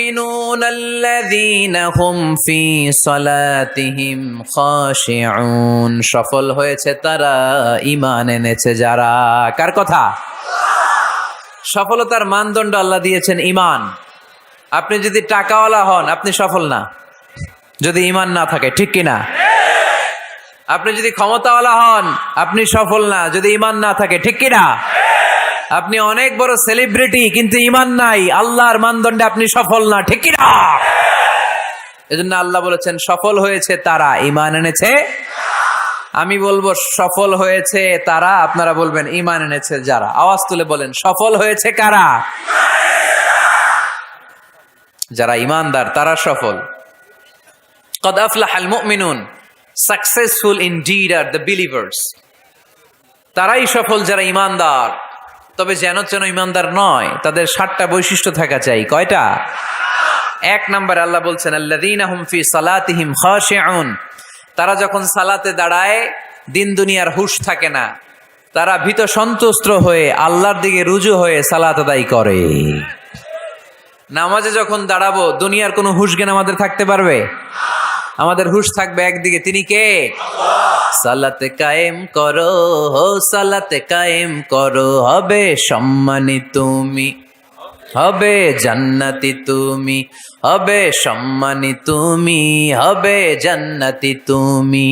المؤمنون الذين هم في صلاتهم خاشعون সফল হয়েছে তারা ঈমান এনেছে যারা। কার কথা? সফলতার মানদণ্ড আল্লাহ দিয়েছেন ঈমান। আপনি যদি টাকাওয়ালা হন আপনি সফল না যদি ঈমান না থাকে, ঠিক কিনা? আপনি যদি ক্ষমতাওয়ালা হন আপনি সফল না যদি ঈমান না থাকে, ঠিক কিনা? আপনি অনেক বড় সেলিব্রিটি কিন্তু ঈমান নাই, আল্লাহর মানদণ্ডে আপনি সফল না, ঠিক কিনা? এজন্য আল্লাহ বলেছেন সফল হয়েছে তারা ঈমান এনেছে। আমি বলবো সফল হয়েছে তারা, আপনারা বলবেন ঈমান এনেছে যারা। আওয়াজ তুলে বলেন সফল হয়েছে কারা? যারা ঈমানদার তারা সফল। قد أفلح المؤمنون, successful indeed are the believers. তারাই সফল যারা ঈমানদার। তবে যেন ঈমানদার নয়, তাদের 7টা বৈশিষ্ট্য থাকা চাই। কয়টা? 1 নম্বর আল্লাহ বলছেন আল্লাযীনা হুম ফি সালাতিহিম খাশিউন, তারা যখন সালাতে দাঁড়ায় দিন দুনিয়ার হুঁশ থাকে না, তারা ভীত সন্ত্রস্ত হয়ে আল্লাহর দিকে রুজু হয়ে সালাত আদায় করে। নামাজে যখন দাঁড়াবো দুনিয়ার কোনো হুঁশ জ্ঞান আমাদের থাকতে পারবে? আমাদের হুঁশ থাকবে একদিকে, তিনি কে? সালাতে কায়েম করো, সালাতে কায়েম করো, হবে সম্মানী তুমি, হবে জান্নাতি তুমি, হবে সম্মানী তুমি, হবে জান্নাতি তুমি।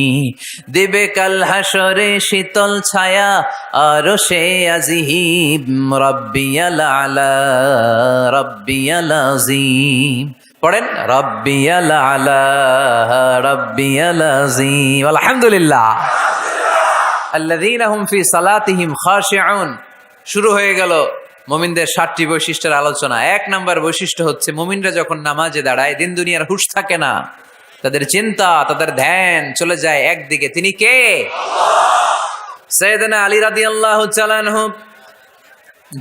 দিবে কাল হাসরে শীতল ছায়া আরশে আজিম, রাব্বিয়াল আলা রাব্বিয়াল আযীম। পড়েন রাব্বিয়াল আলা রাব্বিয়াল আযীম। আলহামদুলিল্লাহ। আল্লাযীনা হুম ফি সালাতিহিম খাশিউন। শুরু হয়ে গেল মুমিনদের 7টি বৈশিষ্ট্যের আলোচনা। 1 নম্বর বৈশিষ্ট্য হচ্ছে মুমিনরা যখন নামাজে দাঁড়ায় দিন দুনিয়ার হুঁশ থাকে না, তাদের চিন্তা তাদের ধ্যান চলে যায় একদিকে, তিনি কে? সাইয়েদনা আলী রাদিয়াল্লাহু তাআলা আনহু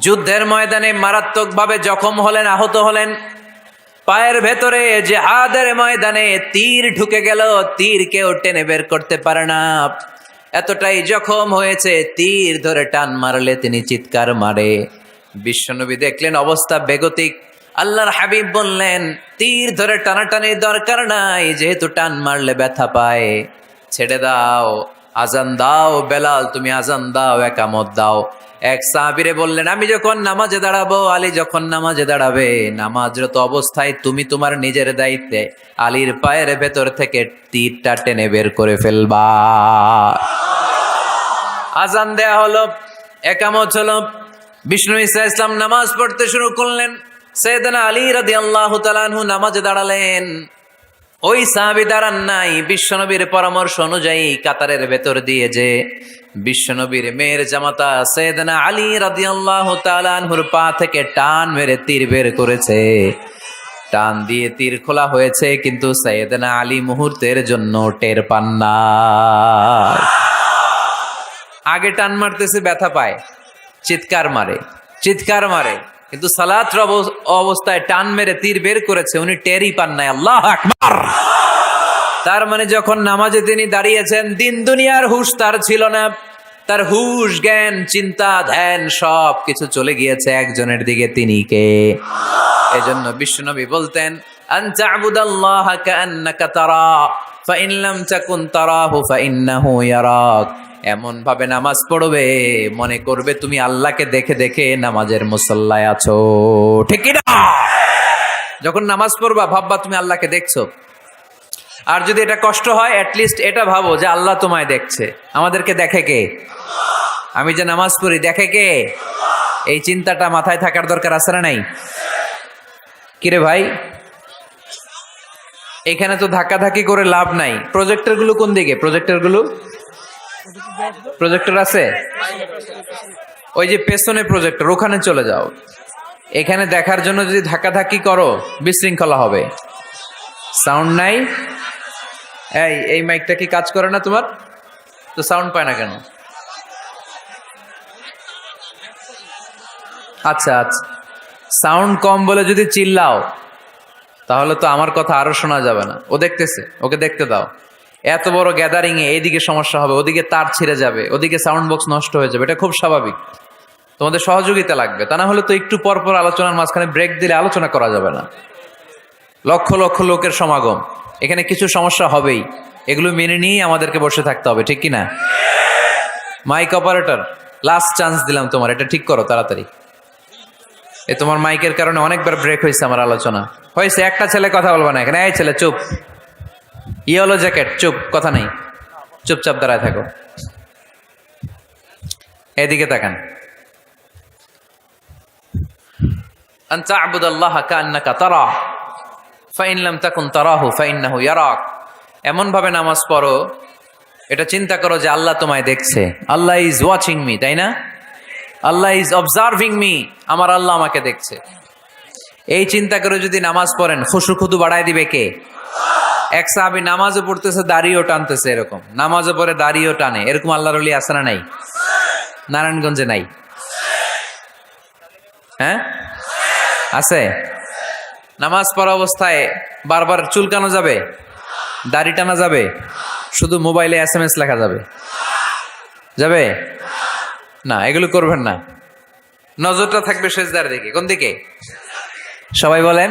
যুদ্ধের ময়দানে মারাত্মকভাবে জখম হলেন, আহত হলেন। পায়ের ভেতরে জিহাদের ময়দানে তীর ঢুকে গেল, তীর কেউ টেনে বের করতে পারে না, এতটাই জখম হয়েছে। তীর ধরে টান মারলে তিনি চিৎকার মারে। বিশ্বনবী দেখলেন অবস্থা বেগতিক। আল্লাহর হাবিব বললেন তীর ধরে টানাটানির দরকার নাই, যেহেতু টান মারলে ব্যথা পায়, ছেড়ে দাও, আজান দাও। বেলাল তুমি আজান দাও, একামত দাও। এক সাহাবীরে বললেন আমি যখন নামাজে দাঁড়াবো, আলী যখন নামাজে দাঁড়াবে, নামাজরত অবস্থায় তুমি তোমার নিজের দায়িত্বে আলীর পায়ের ভেতর থেকে তীরটা টেনে বের করে ফেলবা। আজান দেয়া হলো, একামত হলো, বিষ্ণু ঈসা ইসলাম নামাজ পড়তে শুরু করলেন। সাইয়েদনা আলী রাদিয়াল্লাহু তাআলা আনহু নামাজে দাঁড়ালেন। ওই সাহাবী দাঁড়ান নাই, বিশ্বনবীর পরামর্শ অনুযায়ী কাতারের ভেতর দিয়ে যে বিশ্বনবীর মেয়ের জামাতা সাইয়েদনা আলী রাদিয়াল্লাহু তাআলা আনহুর পা থেকে টান মেরে তীর বের করেছে। টান দিয়ে তীর খোলা হয়েছে, কিন্তু সাইয়েদনা আলী মুহূর্তের জন্য টের পান না। আগে টান মারতেছে, ব্যথা পায়, চিৎকার মারে, চিৎকার মারে, কিন্তু সালাত অবস্থায় টান মেরে তীর বের করেছে, উনি টেরই পান নাই। আল্লাহু আকবার। তার মানে যখন নামাজে তিনি দাঁড়িয়েছেন দিন দুনিয়ার হুঁশ তার ছিল না, তার হুঁশ জ্ঞান চিন্তা ধ্যান সব কিছু চলে গিয়েছে একজনের দিকে, তিনি কে? এজন্য বিশ্বনবী বলতেন আনতা আবুদাল্লাহা কাআন্নাকা তারা ফাইন লাম তাকুন তারাহু ফাইন্নাহু ইয়ারাক। এমন ভাবে নামাজ পড়বে মনে করবে তুমি আল্লাহকে দেখে দেখে নামাজের মুসল্লায় আছো, ঠিক কি না? যখন নামাজ পড়বা ভাববা তুমি আল্লাহকে দেখছো। আর যদি এটা কষ্ট হয়, অ্যাটলিস্ট এটা ভাবো যে আল্লাহ তোমায় দেখছে। আমাদেরকে দেখে কে? আমি যে নামাজ পড়ি দেখে কে? এই চিন্তাটা মাথায় থাকার দরকার আছে না নাই? কিরে ভাই, এখানে তো ধাক্কাধাক্কি করে লাভ নাই। প্রজেক্টর গুলো কোন দিকে? প্রজেক্টর আছে ওই যে পেছনে প্রজেক্টর, ওখানে চলে যাও। এখানে দেখার জন্য যদি ধাক্কাধাক্কি করো বিশৃঙ্খলা হবে। সাউন্ড নাই। এই মাইকটা কি কাজ করে না তোমার? তো সাউন্ড পায় না কেন? আচ্ছা আচ্ছা, সাউন্ড কম বলে যদি চিল্লাও তাহলে তো আমার কথা আরো শোনা যাবে না। ও দেখতেছে, ওকে দেখতে দাও। এত বড় গ্যাদারিং এ এইদিকে সমস্যা হবে, ওদিকে তার ছিঁড়ে যাবে, ওদিকে সাউন্ড বক্স নষ্ট হয়ে যাবে, এটা খুব স্বাভাবিক। তোমাদের সহযোগিতা লাগবে, তা না হলে তো একটু পর পর আলোচনার মাঝখানে ব্রেক দিলে আলোচনা করা যাবে না। লক্ষ লক্ষ লোকের সমাগম, এখানে কিছু সমস্যা হবেই, এগুলো মেনে নিয়েই আমাদেরকে বসে থাকতে হবে, ঠিক কিনা? মাইক অপারেটর, লাস্ট চান্স দিলাম তোমার, এটা ঠিক করো তাড়াতাড়ি। তোমার মাইকের কারণে অনেকবার ব্রেক হয়েছে আমার আলোচনা। হয়েছে, একটা ছেলে কথা বলবো না এখানে। এই ছেলে চুপ, ইয়েলো জ্যাকেট চুপ, কথা নেই, চুপচাপ দাঁড়ায় থাকো। এদিকে তাকান। আন তা'বুদাল্লাহা কাআন্নাকা তারা ফাইন লাম তাকুন তারাহু ফাইন্নাহু ইয়ারাক। এমন ভাবে নামাজ পড়ো, এটা চিন্তা করো যে আল্লাহ তোমায় দেখছে। আল্লাহ ইজ ওয়াচিং মি, তাই না? আল্লাহ ইজ অবজার্ভিং মি, আমার আল্লাহ আমাকে দেখছে। এই চিন্তা করে যদি নামাজ পড়েন, খুশু খুদু বাড়ায় দিবে কে? এক সাহাবী নামাজও পড়তেছে, দাড়িও টানতেছে, এরকম নামাজও পড়ে দাড়িও টানে, এরকম আল্লাহর ওলি আছে না নাই? নারায়ণগঞ্জে নাই? হ্যাঁ আছে। নামাজ পড়া অবস্থায় বারবার চুলকানো যাবে, দাড়ি টানা যাবে, শুধু মোবাইলে SMS লেখা যাবে? যাবে না, এগুলো করবেন না। নজরটা থাকবে সেজদার দিকে। কোন দিকে? সবাই বলেন,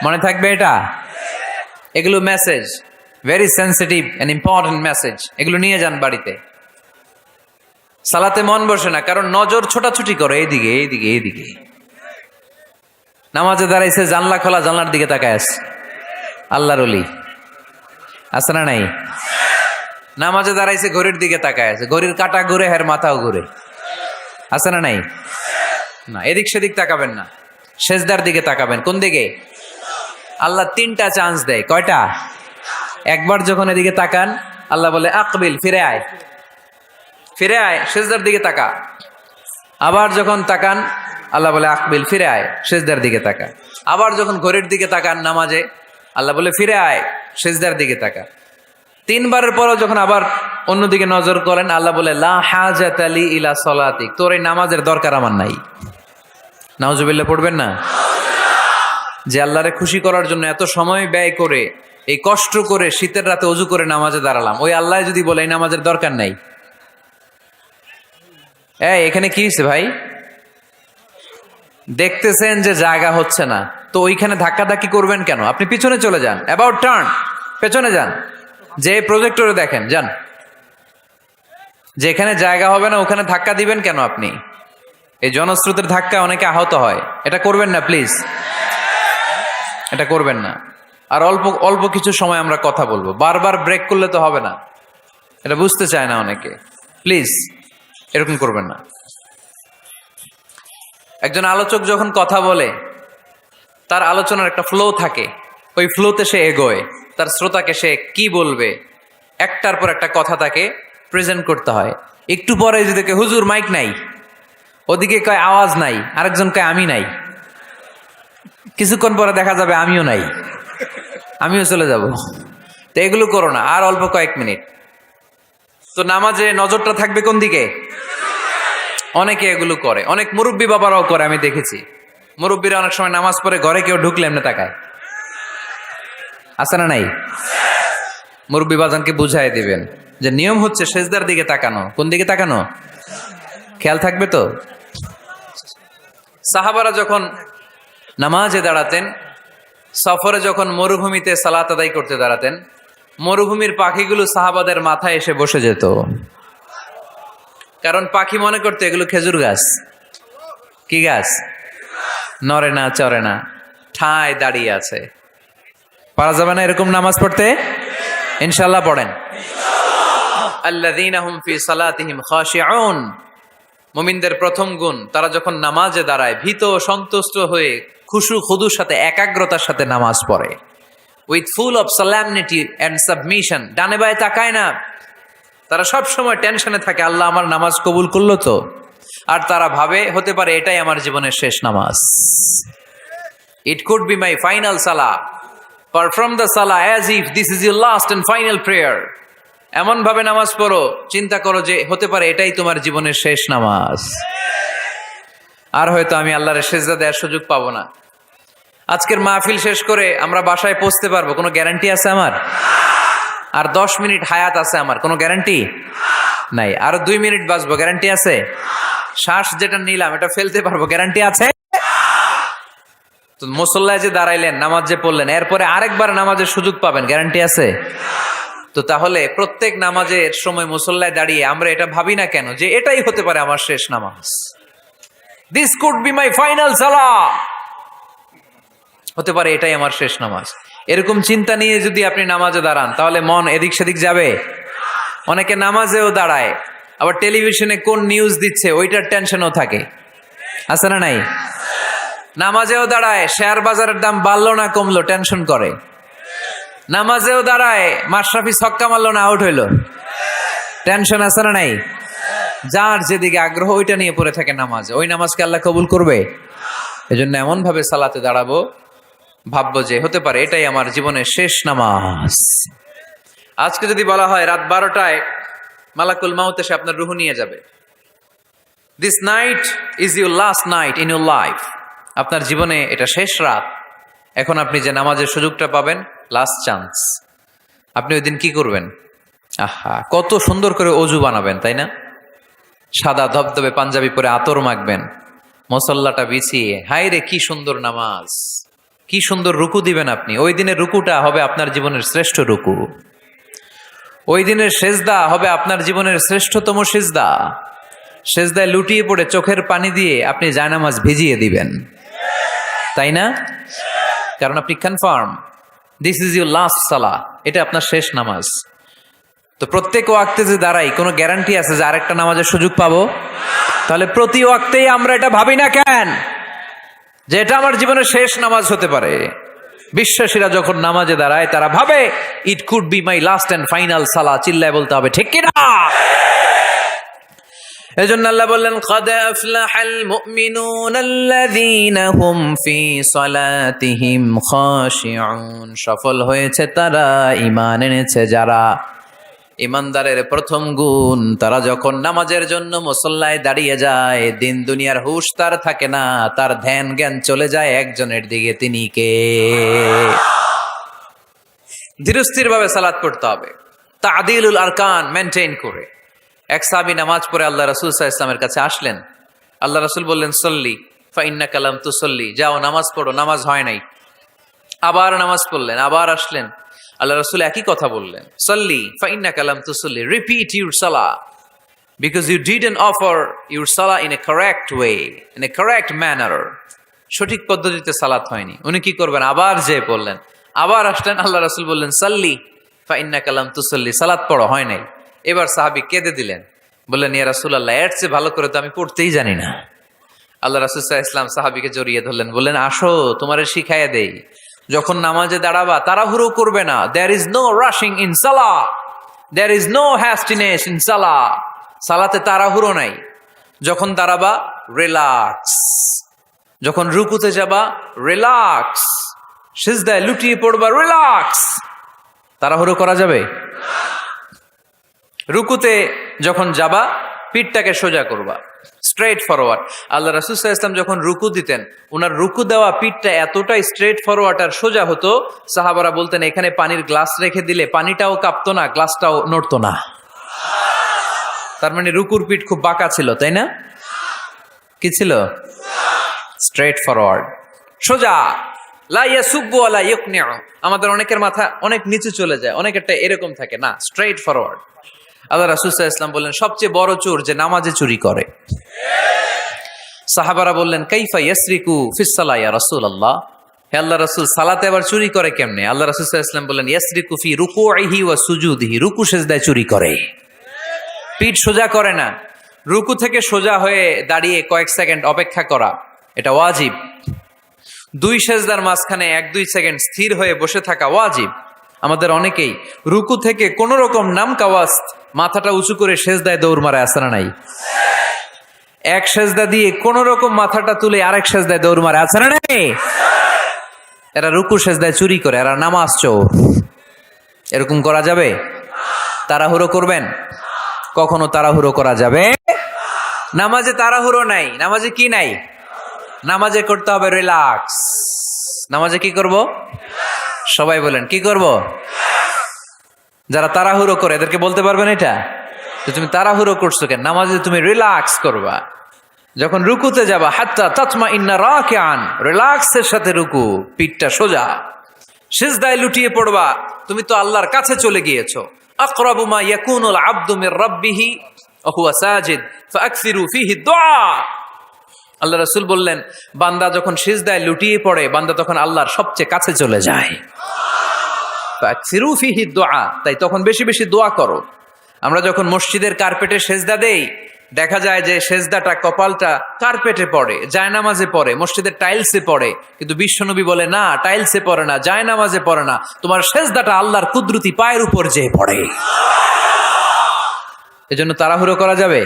মনে থাকবে এটা। এগুলো message, very sensitive and important message, এগুলো নিয়ে যান বাড়িতে। সালাতে মন বসে না, কারণ নজর ছোটাছুটি করে এইদিকে এইদিকে এইদিকে। নামাজে দাঁড়াইছে, জানলা খোলা, জানলার দিকে তাকায় আছে। আল্লাহর ওলি আছে না নাই? নামাজে দাঁড়াইছে, ঘড়ির দিকে তাকায় আছে, ঘড়ির কাঁটা ঘুরে, হের মাথাও ঘুরে, আছে না নাই? না, এদিক সেদিক তাকাবেন না, সেজদার দিকে তাকাবেন। কোন দিকে? আল্লাহ 3টা চান্স দেয়। কয়টা? একবার যখন এদিকে তাকান, আল্লাহ বলে আকবিল, ফিরে আয়, ফিরে আয়, সেজদার দিকে তাকা। আবার যখন তাকান, আল্লাহ বলে আকবিল, ফিরে আয়, সেজদার দিকে তাকা। আবার যখন ঘড়ির দিকে তাকান নামাজে, আল্লাহ বলে ফিরে আয়, সেজদার দিকে তাকা। 3বারের পরও যখন আবার অন্যদিকে নজর করেন, আল্লাহ বলে লা হাজাতা লি ইলা সলাতিক, তোর এই নামাজের দরকার আমার নাই। নাউজুবিল্লাহ পড়বেন না? যে আল্লাহরে খুশি করার জন্য এত সময় ব্যয় করে, এই কষ্ট করে শীতের রাতে ওযু করে নামাজে দাঁড়ালাম, ওই আল্লাহ যদি বলে এই নামাজের দরকার নাই। এখানে কি হয়েছে ভাই? দেখতেছেন যে জায়গা হচ্ছে না, তো ওইখানে ধাক্কাধাক্কি করবেন কেন? আপনি পিছনে চলে যান, অ্যাবাউট টার্ন, পেছনে যান, যে প্রজেক্টরে দেখেন যান। যেখানে জায়গা হবে না ওখানে ধাক্কা দিবেন কেন আপনি? এই জনস্রোতের ধাক্কা অনেকে আহত হয়, এটা করবেন না প্লিজ, এটা করবেন না। আর অল্প অল্প কিছু সময় আমরা কথা বলবো, বারবার ব্রেক করলে তো হবে না, এটা বুঝতে চায় না অনেকে। প্লিজ এরকম করবেন না। একজন আলোচক যখন কথা বলে, তার আলোচনার একটা ফ্লো থাকে, ওই ফ্লোতে সে এগোয়, তার শ্রোতাকে সে কি বলবে একটার পর একটা কথা তাকে প্রেজেন্ট করতে হয়। একটু পরে যদি দেখে হুজুর মাইক নাই, ওদিকে কয় আওয়াজ নাই, আরেকজন কয় আমি নাই, কিছুক্ষণ পরে দেখা যাবে আমিও নাই, আমিও চলে যাব। তো এগুলো করো না, আর অল্প কয়েক মিনিট। তো নামাজে নজরটা থাকবে কোন দিকে? অনেকে এগুলো করে, অনেক মুরব্বী বাবারাও করে, আমি দেখেছি। মুরব্বীরা অনেক সময় নামাজ পড়ে ঘরে কেউ ঢুকলে এমনি তাকায়, আছে না নাই? মুরব্বী বাজানকে বুঝাই দিবেন যে নিয়ম হচ্ছে সেজদার দিকে তাকানো। কোন দিকে তাকানো? খেয়াল থাকবে তো। সাহাবারা যখন নামাজে দাঁড়াতেন, সফরে যখন মরুভূমিতে সালাত আদায় করতে দাঁড়াতেন, মরুভূমির পাখিগুলো সাহাবাদের মাথায় এসে বসে যেত। কারণ পাখি মনে করতে এগুলো খেজুর গাছ। কি গাছ? নড়ে না, চড়ে না, ঠায় দাঁড়িয়ে আছে। পারা যাবে না এরকম নামাজ পড়তে? ইনশাআল্লাহ পড়েন। আল্লাযীনা হুম ফি সালাতিহিম খাশিউন, মুমিনদের প্রথম গুণ, তারা যখন নামাজে দাঁড়ায় ভীত সন্তুষ্ট হয়ে খুশু খুদুর সাথে, একাগ্রতার সাথে নামাজ পড়ে, with full of solemnity and submission. ডানে বায়ে তাকায় না, তারা সব সময় টেনশনে থাকে, আল্লাহ আমার নামাজ কবুল করলো তো? আর তারা ভাবে হতে পারে এটাই আমার জীবনের শেষ নামাজ। ইট could be my final Salah, perform the Salah as if this is your last and final prayer. এমন ভাবে নামাজ পড়ো, চিন্তা করো যে হতে পারে এটাই তোমার জীবনের শেষ নামাজ, আর হয়তো আমি আল্লাহর সেজদা দেওয়ার সুযোগ পাবো না। আজকের মাহফিল শেষ করে আমরা বাসায় পৌঁছতে পারবো, কোনো গ্যারান্টি আছে আমার? আর 10 মিনিট হায়াত আছে আমার, কোনো গ্যারান্টি নাই। আরো 2 মিনিট বাঁচবো, গ্যারান্টি আছে? শ্বাস যেটা নিলাম এটা ফেলতে পারবো, গ্যারান্টি আছে? তো তো মুসল্লায় যে দাঁড়াইলেন, নামাজ যে পড়লেন, এরপরে আরেকবার নামাজের সুযোগ পাবেন, গ্যারান্টি আছে? তো তাহলে প্রত্যেক নামাজের সময় মুসল্লায় দাঁড়িয়ে আমরা এটা ভাবি না কেন যে এটাই হতে পারে আমার শেষ নামাজ, this could be my final সালাহ, হতে পারে এটাই আমার শেষ নামাজ। এরকম চিন্তা নিয়ে যদি আপনি নামাজে দাঁড়ান তাহলে মন এদিক সেদিক যাবে। অনেকে নামাজেও দাঁড়ায়, আবার টেলিভিশনে কোন নিউজ দিচ্ছে ওইটার টেনশনও থাকে, আছে না নাই? নামাজেও দাঁড়ায় শেয়ার বাজারের দাম বাড়লো না কমলো টেনশন করে। নামাজেও দাঁড়ায় মাশরাফি ছক্কা মারলো না আউট হইলো, টেনশন আছে না নাই? যার যেদিকে আগ্রহ ওইটা নিয়ে পড়ে থাকে নামাজ, ওই নামাজকে আল্লাহ কবুল করবে? এজন্য এমন ভাবে সালাতে দাঁড়াবো, ভাববো যে হতে পারে এটাই আমার জীবনের শেষ নামাজ। আজকে যদি বলা হয় রাত 12টায় মালাকুল মাউত এসে আপনার রুহ নিয়ে যাবে, this night is your last night in your life, আপনার জীবনে এটা শেষ রাত, এখন আপনি যে নামাজের সুযোগটা পাবেন, লাস্ট চান্স, আপনি ওই দিন কি করবেন? আহা, কত সুন্দর করে অজু বানাবেন, তাই না? সাদা ধবধবে পাঞ্জাবি পরে আতর মাখবেন, মুসল্লাটা বিছিয়ে, হায় রে কি সুন্দর নামাজ, কি সুন্দর রুকু দিবেন আপনি। ওই দিনের রুকুটা হবে আপনার জীবনের শ্রেষ্ঠ রুকু, ওই দিনের সেজদা হবে আপনার জীবনের শ্রেষ্ঠতম সেজদা। সেজদায় লুটিয়ে পড়ে চোখের পানি দিয়ে আপনি জায়নামাজ ভিজিয়ে দিবেন, তাই না? কারণ আপনি confirm this is your last সালাহ, এটা আপনার শেষ নামাজ। তো প্রত্যেক ওয়াক্তে যে দাঁড়াই, কোনো গ্যারান্টি আছে যে আরেকটা নামাজের সুযোগ পাবো? তাহলে প্রতি ওয়াক্তেই আমরা এটা ভাবি না কেন যে এটা আমার জীবনের শেষ নামাজ হতে পারে? বিশ্বাসীরা যখন নামাজে দাঁড়ায় তারা ভাবে it could be my last and final সালাহ, চিল্লায় বলতে হবে ঠিক কিনা? এজন্য আল্লাহ বললেন قد أفلح المؤمنون الذين هم في صلاتهم خاشعون, সফল হয়েছে তারা, ঈমান এনেছে যারা। ঈমানদারের প্রথম গুণ, তারা যখন নামাজের জন্য মুসল্লায় দাঁড়িয়ে যায়, দিন দুনিয়ার হুঁশ তার থাকে না, তার ধ্যান জ্ঞান চলে যায় একজনের দিকে, তিনি কে? ধীরস্থির ভাবে সালাত পড়তে হবে, তা'দিলুল আরকান মেনটেন করে। এক সাহাবী নামাজ পড়ে আল্লাহ রাসূল সাল্লাল্লাহু আলাইহি ওয়াসাল্লামের কাছে আসলেন। আল্লাহ রাসূল বললেন সল্লি ফা ইন্নাকা লাম তুসল্লি, যাও নামাজ পড়ো, নামাজ হয় নাই। আবার নামাজ পড়লেন, আবার আসলেন, আল্লাহ রাসূল একই কথা বললেন, সল্লি ফা ইন্নাকা লাম তুসল্লি, রিপিট ইউর সালাহ because you didn't offer your সালাহ in a correct way, in a correct manner, সঠিক পদ্ধতিতে সালাত হয়নি। উনি কি করবেন? আবার যে পড়লেন, আবার আসলেন, আল্লাহ রাসূল বললেন সল্লি ফা ইন্নাকা লাম তুসল্লি, সালাত পড়ো, হয় নাই। এবার সাহাবী কেঁদে দিলেন, বললেন ইয়া রাসূলুল্লাহ, এর চেয়ে ভালো করে তো আমি পড়তেই জানি না। আল্লাহ রাসূল সাল্লাল্লাহু আলাইহি ওয়াসাল্লাম সাহাবীকে জড়িয়ে ধরলেন, বললেন আসো তোমারে শিখাইয়া দেই, যখন নামাজে দাঁড়াবা তাড়াহুড়ো করবে না। There is no rushing in সালাহ, there is no hastiness in সালাহ, সালাতে তাড়াহুড়ো নাই। যখন দাঁড়াবা রিল্যাক্স, যখন রুকুতে যাবা রিল্যাক্স, সিজদায় লুটিয়ে পড়বা রিল্যাক্স। তাড়াহুড়ো করা যাবে? রুকুতে যখন যাবা পিঠটাকে সোজা করবা, স্ট্রেট ফরওয়ার্ড। আল্লাহ রাসূল সাল্লাল্লাহু আলাইহি ওয়াসাল্লাম যখন রুকু দিতেন, ওনার রুকু দেওয়া পিঠটা এতটাই স্ট্রেট ফরওয়ার্ড আর সোজা হতো, সাহাবারা বলতেন এখানে পানির গ্লাস রেখে দিলে পানিটাও কাঁপতো না, গ্লাসটাও নড়তো না। তার মানে রুকুর পিঠ খুব বাঁকা ছিল, তাই না? কি ছিল? স্ট্রেট ফরওয়ার্ড, সোজা। লা ইয়াসুব্বু ওয়া লা ইয়াকনিউ, আমাদের অনেকের মাথা অনেক নিচে চলে যায়, অনেকেরটা এরকম থাকে না, স্ট্রেট ফরওয়ার্ড। আল্লাহ রাসূল সাল্লাল্লাহু আলাইহি ওয়াসাল্লাম বললেন সবচেয়ে বড় চোর যে নামাজে চুরি করে। সাহাবারা বললেন কাইফা ইয়াসরিকু ফিস সালাহ ইয়া রাসূলুল্লাহ, হে আল্লাহ রাসূল সালাতে আবার চুরি করে কেমনে? আল্লাহ রাসূল সাল্লাল্লাহু আলাইহি ওয়াসাল্লাম বললেন ইয়াসরিকু ফি রুকুইহি ওয়া সুজুদিহি, রুকু সিজদায় চুরি করে, পিঠ সোজা করে না। রুকু থেকে সোজা হয়ে দাঁড়িয়ে কয়েক সেকেন্ড অপেক্ষা করা এটা ওয়াজিব। দুই সেজদার মাঝখানে 1-2 সেকেন্ড স্থির হয়ে বসে থাকা ওয়াজিব। আমাদের অনেকেই রুকু থেকে কোন রকম নাম কাওয়াজ মাথাটা উঁচু করে সেজদায় দৌড় মারে, আছে না নাই? এক সেজদা দিয়ে কোন রকম মাথাটা তুলে আরেক সেজদায় দৌড় মারে, আছে না নাই? এরা রুকু সেজদায় চুরি করে, এরা নামাজ চোর। এরকম করা যাবে? তাড়াহুড়ো করবেন? কখনো তাড়াহুড়ো করা যাবে? নামাজে তাড়াহুড়ো নাই। নামাজে কি নাই? নামাজে করতে হবে রিল্যাক্স। নামাজে কি করব? সবাই বলেন কি করব? যারা তাড়াহুড়ো করে এদেরকে বলতে পারবেন এটা? তো তুমি তাড়াহুড়ো করছো কেন? নামাজে তুমি রিল্যাক্স করবা। যখন রুকুতে যাবা হাত্তা তাতমা ইন্না রাকিআন, রিল্যাক্সের সাথে রুকু, পিঠটা সোজা। সিজদায় লুটিয়ে পড়বা, তুমি তো আল্লাহর কাছে চলে গিয়েছো। আকরাবু মা ইয়াকুনুল আবদু মির রাব্বিহি ওয়া হুয়া সাজিদ ফাআকসিরু ফীহি দুআ। আল্লাহ রাসূল বললেন, বান্দা যখন সিজদায় লুটিয়ে পড়ে, বান্দা তখন আল্লাহর সবচেয়ে কাছে চলে যায়। ফাআকসিরু ফীহি দুআ, তাই তখন বেশি বেশি দোয়া করো। আমরা যখন মসজিদের কার্পেটে সেজদা দেই, দেখা যায় যে সেজদাটা, কপালটা কার্পেটে পড়ে, জায়নামাজে পড়ে, মসজিদের টাইলসে পড়ে। কিন্তু বিশ্বনবী বলে না, টাইলসে পড়ে না, জায়নামাজে পড়ে না, তোমার সেজদাটা আল্লাহর কুদরতি পায়ের উপর যেয়ে পড়ে। এজন্য তাড়াহুড়ো করা যাবে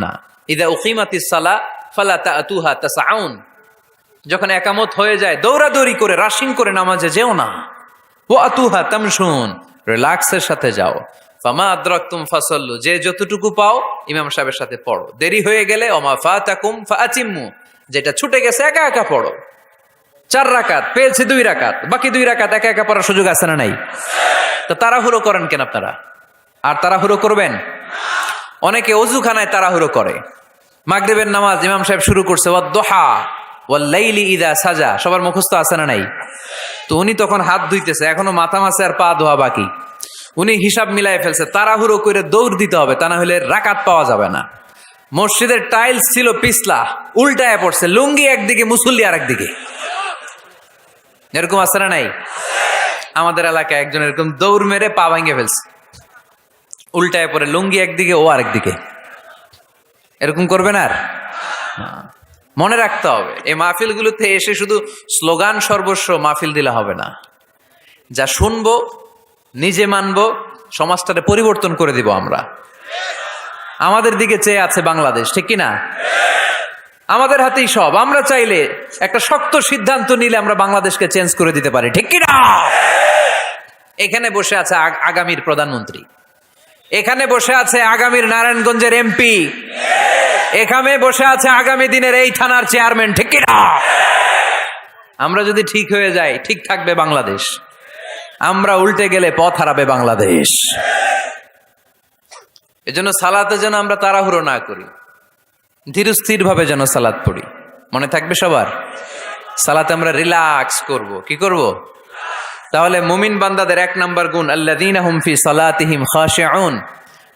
না। ইদা উকিমাতিস সালাহ ফালা তাআতুহা তাসআউন, যখন একামত হয়ে যায় দৌড়াদৌড়ি করে, রাশিং করে নামাজে যেও না। ওয়া আতুহা তামশুন, রিল্যাক্সের সাথে যাও। ফামা আদরাকতুম ফাসাল্লু, যে যতটুকু পাও ইমাম সাহেবের সাথে পড়ো। দেরি হয়ে গেলে ওমা ফাতাকুম ফাআতিম্মু, যেটা ছুটে গেছে একা একা পড়ো। 4 রাকাত পেয়েছে, 2 রাকাত, বাকি 2 রাকাত একা একা পড়ার সুযোগ আছে না নাই? তো তাড়াহুড়ো করেন কেন আপনারা? আর তাড়াহুড়ো করবেন? অনেকে ওযুখানায় তাড়াহুড়ো করে। মাগরিবের নামাজ ইমাম সাহেব শুরু করছে, ওয়াদ-দুহা ওয়াল-লাইলি ইযা সাজা, সবার মুখস্থ আছে না নাই? তো উনি তখন হাত ধুইতেছে, এখনো মাথা মাসে আর পা ধোয়া বাকি। উনি হিসাব মিলাই ফেলছে, তাড়াহুড়ো করে দৌড় দিতে হবে, তা না হলে রাকাত পাওয়া যাবে না। মসজিদের টাইলস ছিল পিছলা, উল্টায় পড়ছে, লুঙ্গি একদিকে, মুসল্লি আর একদিকে। এরকম আছে না নাই? আমাদের এলাকায় একজন এরকম দৌড় মেরে পা ভেঙে ফেলছে, উল্টায় পড়ে, লুঙ্গি একদিকে, ও আরেকদিকে। এরকম করবেন আর? মনে রাখতে হবে, এই মাহফিলগুলোতে এসে শুধু স্লোগান সর্বস্ব মাহফিল দিলে হবে না। যা শুনবো, নিজে মানবো, সমাজটাকে পরিবর্তন করে দিব আমরা। আমাদের দিকে চেয়ে আছে বাংলাদেশ, ঠিক কিনা? আমাদের হাতেই সব। আমরা চাইলে একটা শক্ত সিদ্ধান্ত নিলে আমরা বাংলাদেশকে চেঞ্জ করে দিতে পারি, ঠিক কিনা? এখানে বসে আছে আগামীর প্রধানমন্ত্রী, এখানে বসে আছে আগামীর নারায়ণগঞ্জের এমপি, এখানে বসে আছে আগামী দিনের এই থানার চেয়ারম্যান, ঠিক কিনা? আমরা যদি ঠিক হয়ে যাই, ঠিক থাকবে বাংলাদেশ। আমরা উল্টে গেলে পথ হারাবে বাংলাদেশ। এজন্য সালাতে যেন আমরা তাড়াহুড়ো না করি, ধীরস্থির ভাবে যেন সালাত পড়ি। মনে থাকবে সবার, সালাতে আমরা রিল্যাক্স করব। কি করব? তাহলে মুমিন বান্দাদের 1 নাম্বার গুণ, আল্লাযীনা হুম ফি সালাতিহিম খাশিউন।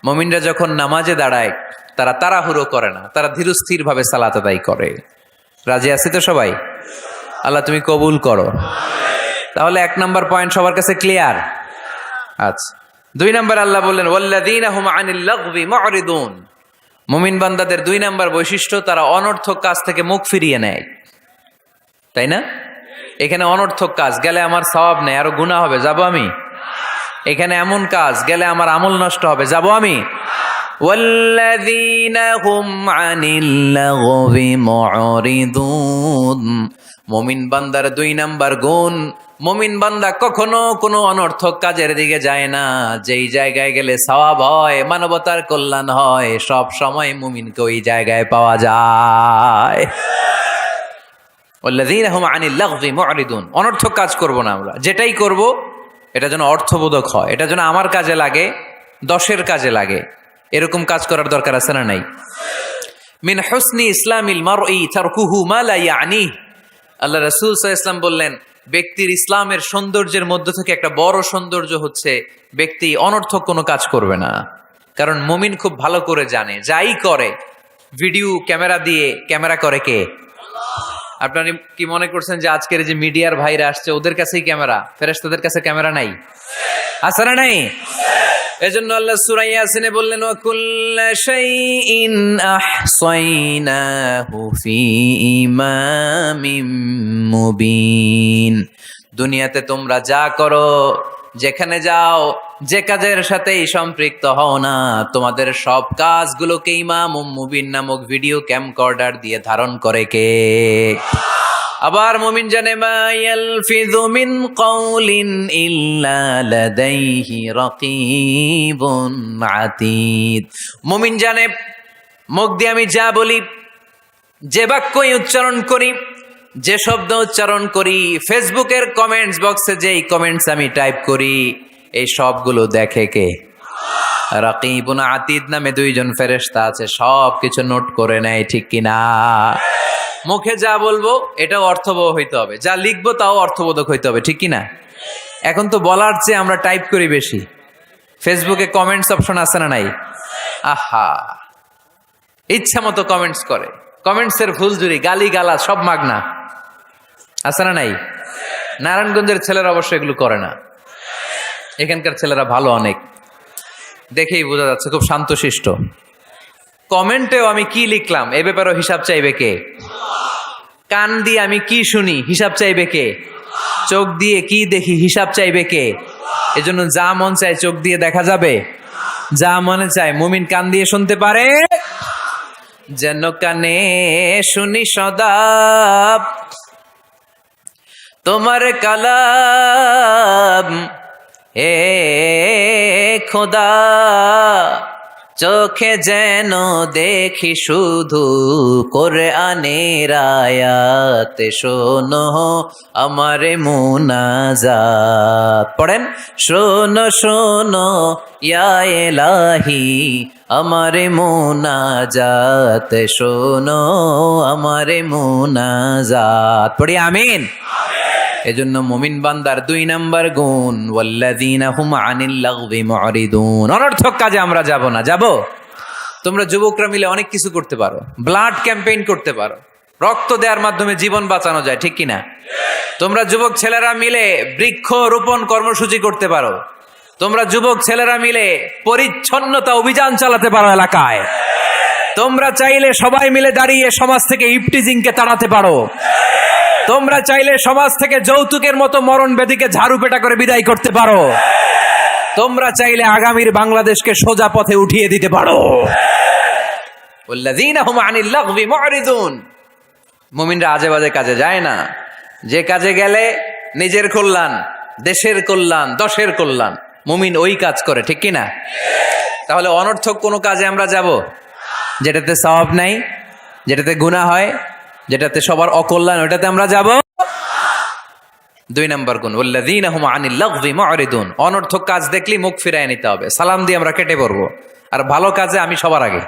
মুমিনরা যখন নামাজে দাঁড়ায়, তারা তাড়াহুড়ো করে না, তারা ধীরস্থির ভাবে সালাত আদায় করে। রাজি আছি তো সবাই? আল্লাহ তুমি কবুল করো। তাহলে 1 নাম্বার পয়েন্ট সবার কাছে ক্লিয়ার? আচ্ছা, 2 নাম্বার আল্লাহ বললেন, ওয়াল্লাযীনা হুম আনিল লাগবি মুরিদুন। মুমিন বান্দাদের 2 নাম্বার বৈশিষ্ট্য, তারা অনর্থক কাজ থেকে মুখ ফিরিয়ে নেয়। তাই না? এখানে অনর্থক কাজ গেলে আমার সওয়াব নেই, আরো গুনাহ হবে, যাব আমি? এখানে এমন কাজ গেলে আমার আমল নষ্ট হবে, যাব আমি? ওয়াল্লাযীনা হুম আনিল লাগবি মুরিদুন। মুমিন বান্দার 2 নাম্বার গুণ, মুমিন বান্দা কখনো কোনো অনর্থক কাজের দিকে যায় না। যেই জায়গায় গেলে সওয়াব হয়, মানবতার কল্যাণ হয়, সব সময় মুমিনকে ওই জায়গায় পাওয়া যায়। ওয়াল্লাযীনা হুম আনিল লাগবি মুরিদুন। অনর্থক কাজ করব না আমরা, যেটাই করব এটা যেন অর্থবোধক হয়, এটা যেন আমার কাজে লাগে, 10-এর কাজে লাগে। এরকম কাজ করার দরকার আছে না নাই? মিন হুসনি ইসলামিল মারই তারকুহু মা লা ইয়ানি। আল্লাহ রাসূল সাল্লাল্লাহু আলাইহি ওয়াসাল্লাম বললেন, ব্যক্তির ইসলামের সৌন্দর্যের মধ্যে থেকে একটা বড় সৌন্দর্য হচ্ছে ব্যক্তি অনর্থক কোনো কাজ করবে না। কারণ মুমিন খুব ভালো করে জানে, যাই করে ভিডিও ক্যামেরা দিয়ে, ক্যামেরা করে কে? আপনারা কি মনে করছেন যে আজকের যে মিডিয়ার ভাইরা আসছে ওদের কাছেই ক্যামেরা? ফেরেশতাদের কাছে ক্যামেরা নাই? আছে না নাই? এজন্য আল্লাহ সূরা ইয়াসিনে বললেন, ওয়া কুল্লা শাইইন আহসাইনাহু ফি ইমামিম মুবিন। দুনিয়াতে তোমরা যা করো, যেখানে যাও, যে কাজের সাথেই সম্পৃক্ত হও না, তোমাদের সব কাজগুলোকে ইমাম মুবিন নামক ভিডিও ক্যামকর্ডার দিয়ে ধারণ করে কে? আবার মুমিন জানে, মা ইয়ালফিযু মিন কাউলিন ইল্লা লাদাইহি রাকীবুন আতীদ। মুমিন জানে, মুখ দিয়ে আমি যা বলি, যে বাক্যই উচ্চারণ করি, যে শব্দ উচ্চারণ করি, ফেসবুকের কমেন্টস বক্সে যেই কমেন্টস আমি টাইপ করি, এই সবগুলো দেখে কে? রাকিবুন আতীদ নামে দুইজন ফেরেশতা আছে, সব কিছু নোট করে নেয়, ঠিক কিনা? মুখে যা বলবো এটাও অর্থবহ হইতে হবে, যা লিখবো তাও অর্থবোধক হইতে হবে, ঠিক কিনা? এখন তো বলার চেয়ে আমরা টাইপ করি বেশি। ফেসবুকে কমেন্টস অপশন আছে না নাই? আহা, ইচ্ছা মতো কমেন্টস করে, কমেন্টসের ফুলঝুরি, গালি গালা সব মাগনা, আছে না নাই? নারায়ণগঞ্জের ছেলেরা অবশ্য এগুলো করে না, এখানকার ছেলেরা ভালো অনেক, দেখেই বোঝা যাচ্ছে খুব শান্তশিষ্ট। কমেন্টেও আমি কি লিখলাম এ ব্যাপারেও হিসাব চাইবে কে? কান দিয়ে আমি কি শুনি হিসাব চাইবে কে? চোখ দিয়ে কি দেখি হিসাব চাইবে কে? এজন্য যা মন চায় চোখ দিয়ে দেখা যাবে, যা মনে চায় মুমিন কান দিয়ে শুনতে পারে। যেন কানে শুনি সদা তোমার কালাম, হে খোদা চোখে যেন দেখি শুধু কোরআনের আয়াত, শোনো আমারে মুনাজাত। পড়েন, শোনো শোনো ইয়া ইলাহি আমারে মুনাজাত, শোনো আমারে মুনাজাত। পড়ি আমিন। এজন্য মুমিন বান্দার 2 নাম্বার গুণ, ওয়াল্লাযীনা হুম আনিল লাগবি মুরিদুন। অনর্থক কাজে আমরা যাব না। যাব? তোমরা যুবকরা মিলে অনেক কিছু করতে পারো, ব্লাড ক্যাম্পেইন করতে পারো, রক্ত দেওয়ার মাধ্যমে জীবন বাঁচানো যায়, ঠিক কিনা? তোমরা যুবক ছেলেরা মিলে বৃক্ষ রোপণ কর্মসূচি করতে পারো, তোমরা যুবক ছেলেরা মিলে পরিচ্ছন্নতা অভিযান চালাতে পারো এলাকায়। তোমরা চাইলে সবাই মিলে দাঁড়িয়ে সমাজ থেকে ইফটিজিংকে তাড়াতে পারো। তোমরা চাইলে সমাজ থেকে যৌতুকের মতো মরণ ব্যাধিকে ঝাড়ু পেটা করে বিদায় করতে পারো। তোমরা চাইলে আগামীর বাংলাদেশকে সোজা পথে উঠিয়ে দিতে পারো। ওয়াল্লাযীনা হুম আনিল লাগবি মুরিদুন। মুমিনরা আজে বাজে কাজে যায় না, যে কাজে গেলে নিজের কল্যাণ, দেশের কল্যাণ, দশের কল্যাণ, মুমিন ওই কাজ করে, ঠিক কিনা? তাহলে অনর্থক কোনো কাজে আমরা যাব যেটাতে সওয়াব নাই, যেটাতে গুনাহ হয়, যেটাতে সবার অকল্যাণ, ওটাতে আমরা যাব? 2 নাম্বার গুণ, ওয়াল্লাযীনা হুম আনিল লাগবি মুরিদুন। অনর্থক কাজ দেখলে মুখ ফিরায় নিতে হবে, সালাম দিয়ে আমরা কেটে পড়বো। আর ভালো কাজে আমি সবার আগে,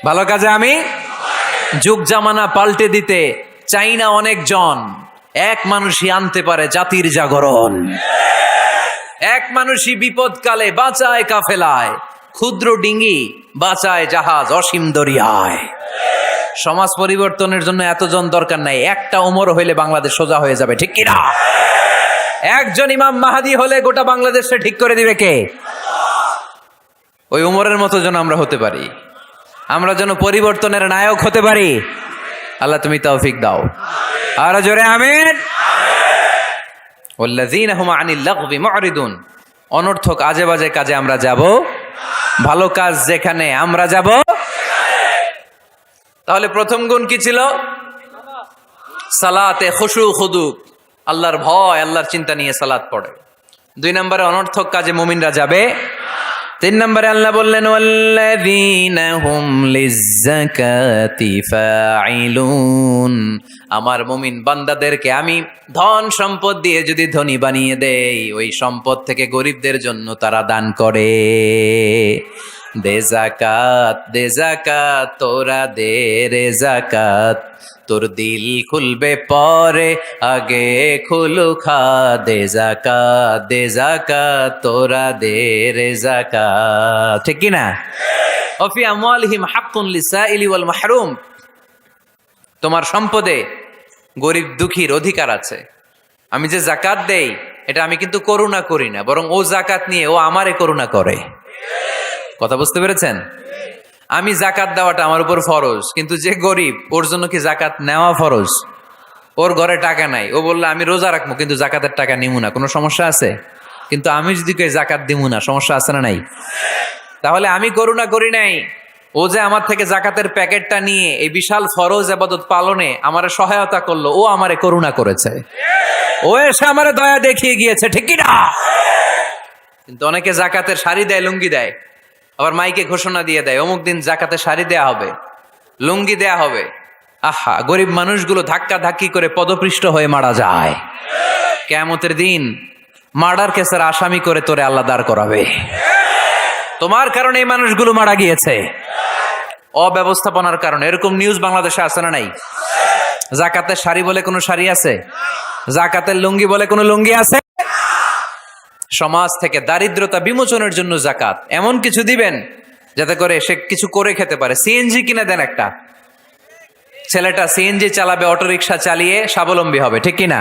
ভালো কাজে আমি। যুগ জামানা পাল্টে দিতে চাই না অনেক জন, এক মানুষই আনতে পারে জাতির জাগরণ। এক মানুষই বিপদকালে বাঁচায় কাফেলায়, ক্ষুদ্র ডিঙ্গি বাঁচায় জাহাজ অসীম দরিয়ায়। সমাজ পরিবর্তনের জন্য এতজন দরকার নাই, একটা ওমর হইলে বাংলাদেশ সোজা হয়ে যাবে, ঠিক কিনা? একজন ইমাম মাহাদি হলে গোটা বাংলাদেশে ঠিক করে দিবে কে? ওই ওমরের মতো যেন আমরা হতে পারি, আমরা যেন পরিবর্তনের নায়ক হতে পারি। আল্লাহ তুমি তৌফিক দাও, আর জোরে আমিন। ওয়াল্লাযীনা হুম আনিল লাগবি মুরিদুন। অনর্থক আজে বাজে কাজে আমরা যাব, ভালো কাজ যেখানে আমরা যাব। তাহলে প্রথম গুণ কি ছিল? সালাতে খুশু খুদু, আল্লাহর ভয়, আল্লাহর চিন্তা নিয়ে সালাত পড়ে। 2 নম্বরে অনর্থক কাজে মুমিনরা যাবে। 3 নম্বরে আল্লাহ বললেন, ওয়াল্লাযীনা হুম লিয-যাকাতি ফাঈলুন। আমার মুমিন বান্দাদেরকে আমি ধন সম্পদ দিয়ে যদি ধনী বানিয়ে দেই, ওই সম্পদ থেকে গরিবদের জন্য তারা দান করে। দে যাকাত, দে যাকাত, তোরা দে রে যাকাত, তোর দিল খুলবে পরে, আগে খুলু খা। দে যাকাত, দে যাকাত, তোরা দে রে যাকাত, ঠিক কি না? ওফি আমওয়ালিহিম হাক্কুন লিসাইলি ওয়াল মাহরুম। তোমার সম্পদে গরিব দুঃখীর অধিকার আছে। আমি যে যাকাত দেই এটা আমি কিন্তু করুণা করি না, বরং ও যাকাত নিয়ে ও আমারে করুণা করে। কথা বুঝতে পেরেছেন? আমি যাকাত দেওয়াটা আমার উপর ফরজ, কিন্তু যে গরিব ওর জন্য কি যাকাত নেওয়া ফরজ? ওর ঘরে টাকা নাই, ও বললে আমি রোজা রাখবো কিন্তু যাকাতের টাকা নিমু না, কোনো সমস্যা আছে? কিন্তু আমি যদি কই যাকাত দিমু না, সমস্যা আছে না নাই? তাহলে আমি করুণা করি নাই, ও যে আমার থেকে যাকাতের প্যাকেটটা নিয়ে এই বিশাল ফরজ ইবাদত পালনে আমারে সহায়তা করলো, ও আমারে করুণা করেছে, ও এসে আমারে দয়া দেখিয়ে গিয়েছে, ঠিক কি না? কিন্তু অনেকে যাকাতের শাড়ি দেয়, লুঙ্গি দেয়, আবার মাইকে ঘোষণা দিয়ে দেয় অমুক দিন যাকাতের শাড়ি দেয়া হবে, লুঙ্গি দেয়া হবে। আহা, গরিব মানুষগুলো ধাক্কা ধাক্কি করে পদপৃষ্ট হয়ে মারা যায়। কিয়ামতের দিন মার্ডার কেসের আসামি করে তোরে আল্লাহ দাঁড় করাবে। তোমার কারণে এই মানুষগুলো মারা গিয়েছে, অব্যবস্থাপনার কারণে। এরকম নিউজ বাংলাদেশে আছে না নাই? জাকাতের শাড়ি বলে কোনো শাড়ি আছে? জাকাতের লুঙ্গি বলে কোনো লুঙ্গি আছে? সমাজ থেকে দারিদ্রতা বিমোচনের জন্য জাকাত এমন কিছু দিবেন যাতে করে সে কিছু করে খেতে পারে। সিএনজি কিনে দেন একটা, ছেলেটা সিএনজি চালাবে, অটোরিকশা চালিয়ে স্বাবলম্বী হবে, ঠিক কিনা?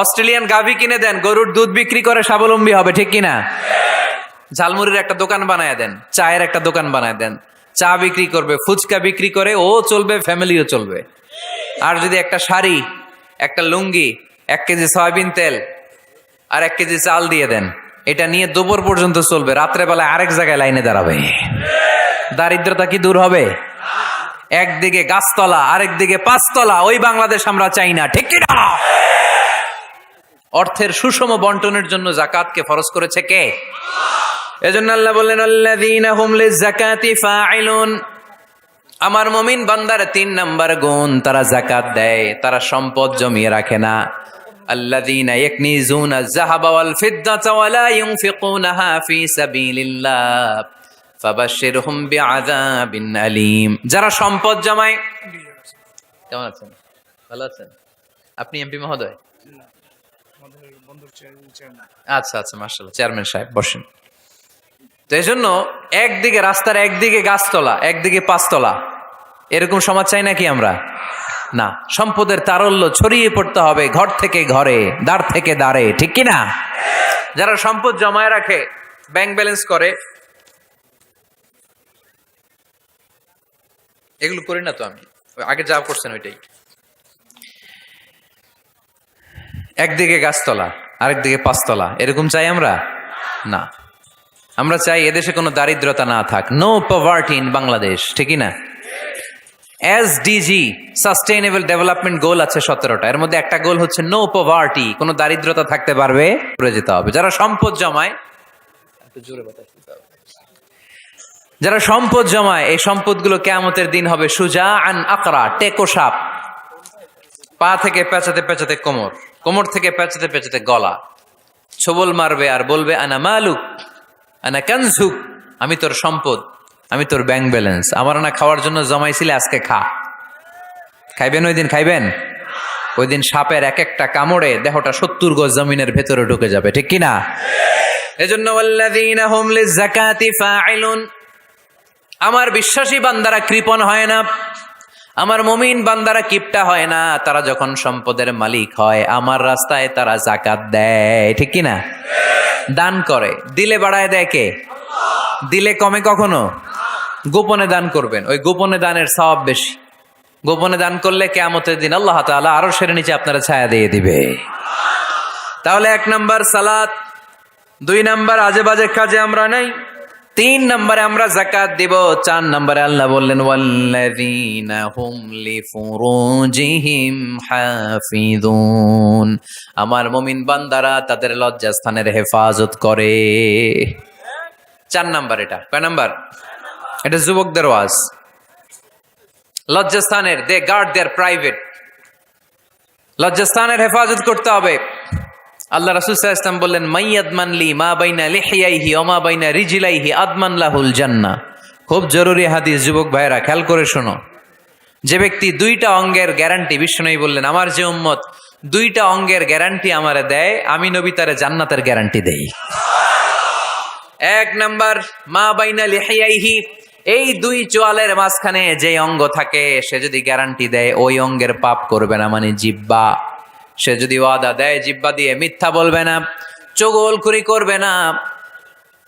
অস্ট্রেলিয়ান গাভী কিনে দেন, গরুর দুধ বিক্রি করে স্বাবলম্বী হবে, ঠিক কিনা? ঝালমুড়ির একটা দোকান বানায় দেন, চায়ের একটা দোকান বানায় দেন, চা বিক্রি করবে, ফুচকা বিক্রি করে ও চলবে, ফ্যামিলিও চলবে। আর যদি একটা শাড়ি, একটা লুঙ্গি, 1 কেজি সয়াবিন তেল আর 1 কেজি চাল দিয়ে দেন, এটা নিয়ে দুপুর পর্যন্ত চলবে, রাত্রেবেলায় আরেক জায়গায় লাইনে দাঁড়াবে। দারিদ্রতা কি দূর হবে? একদিকে গাছতলা, আরেকদিকে 5 তলা, ওই বাংলাদেশ আমরা চাই না, ঠিক কিনা? অর্থের সুষম বন্টনের জন্য যাকাতকে ফরজ করেছে কে? এজন্য আল্লাহ বললেন আল্লাযীনা হুম লিয-যাকাতি ফাঈলুন। আমার মুমিন বান্দার 3 নাম্বার গুণ, তারা যাকাত দেয়, তারা সম্পদ জমিয়ে রাখে না। আল্লাযীনা ইয়াকনিজুনা আয-যাহাবা ওয়াল-ফিদ্দাতা ওয়া লা ইউনফিকুনাহা ফী সাবিলিল্লাহ ফাবাশশিরহুম বিআযাবিন আলীম। যারা সম্পদ জমায়। কেমন আছেন? ভালো আছেন? আপনি এমপি মহোদয়? আচ্ছা আচ্ছা, মাশাআল্লাহ, চেয়ারম্যান সাহেব বসেন। তো এই জন্য একদিকে রাস্তার একদিকে গাছতলা, একদিকে 5 তলা, এরকম সমাজ চাই নাকি আমরা? না, সম্পদের তারল্য ছড়িয়ে পড়তে হবে ঘর থেকে ঘরে, দ্বার থেকে দ্বারে, ঠিক কিনা? যারা সম্পদ জমায় রাখে, ব্যাংক ব্যালেন্স করে, এগুলো করি না তো আমি, আগে যা করছেন ওইটাই। একদিকে গাছতলা, আরেকদিকে 5 তলা, এরকম চাই আমরা? না, আমরা চাই এদেশে কোনো দারিদ্রতা না থাক, নো পভার্টি ইন বাংলাদেশ, ঠিক না? এসডিজি সাস্টেইনেবল ডেভেলপমেন্ট গোল আছে 17টা, এর মধ্যে একটা গোল হচ্ছে নো পভার্টি, কোনো দারিদ্রতা থাকতে পারবে করে যেতে হবে। যারা সম্পদ জমায়, একটু জোরে বাতাস দিতে হবে, যারা সম্পদ জমায়, এই সম্পদগুলো কিয়ামতের দিন হবে সুজাআন আকরা, টেকো সাপ। পা থেকে পেঁচাতে পেঁচাতে কোমর, কোমর থেকে পেঁচাতে পেঁচাতে গলা, ছোবল মারবে আর বলবে আনা মালুক আনা কানজুক, আমি তোর সম্পদ, আমি তোর ব্যাংক ব্যালেন্স, আমার না খাওয়ার জন্য জমাইছিলে, আজকে খা। খাইবেন ওই দিন? খাইবেন ওই দিন? সাপের এক একটা কামড়ে দেহটা 70 গজ জমিনের ভেতরে ঢুকে যাবে, ঠিক কিনা? এজন্য ওয়াল্লাযীনা হুম লিয-যাকাতি ফাঈলুন। আমার বিশ্বাসী বান্দারা কৃপণ হয় না, আমার মুমিন বান্দারা কিপটা হয় না। তারা যখন সম্পদের মালিক হয়, আমার রাস্তায় তারা যাকাত দেয়, ঠিক কিনা? দান করে, দিলে বাড়ায় দেয় কে? দিলে কমে কখনো? গোপনে দান করবেন, ওই গোপনে দানের সওয়াব বেশি। গোপনে দান করলে কিয়ামতের দিন আল্লাহ তাআলা আরশের নিচে আপনারা ছায়া দিয়ে দিবে। তাহলে 1 নাম্বার সালাত, 2 নাম্বার আজে বাজে কাজে আমরা নাই, 3 নম্বরে আমরা যাকাত দিব, 4 নম্বরে আল্লাহ বললেন ওয়াল্লাযীনা হুম লিফুরুজিহিম হাফিযুন। আমার মুমিন বান্দারা তাদের লজ্জাস্থানের হেফাজত করে। 4 নাম্বার। এটা কয় নাম্বার? এটা যুবকদের ওয়াজ। লজ্জাস্থানের, দে গার্ড দেয়ার প্রাইভেট, লজ্জাস্থানের হেফাজত করতে হবে। আল্লাহ রাসূল সাল্লাল্লাহু আলাইহি ওয়াসাল্লাম বললেন মাইয়াদমান লি মা বাইনা লিহিয়াইহি ওয়া মা বাইনা রিজলাইহি আদমান লাহুল জান্নাহ। খুব জরুরি হাদিস, যুবক ভাইরা খেয়াল করে শোনো। যে ব্যক্তি 2টা অঙ্গের গ্যারান্টি, বিশ্বনবী বললেন আমার যে উম্মত 2টা অঙ্গের গ্যারান্টি আমারে দেয়, আমি নবী তারে জান্নাতের গ্যারান্টি দেই। 1 নাম্বার মা বাইনা লিহিয়াইহি, এই 2 চোয়ালের মাঝখানে যে অঙ্গ থাকে, সে যদি গ্যারান্টি দেয় ওই অঙ্গের পাপ করবে না, মানে জিহ্বা। সে যদি ওয়াদা দেয় জিহ্বা দিয়ে মিথ্যা বলবে না, চগলখুরি করবে না,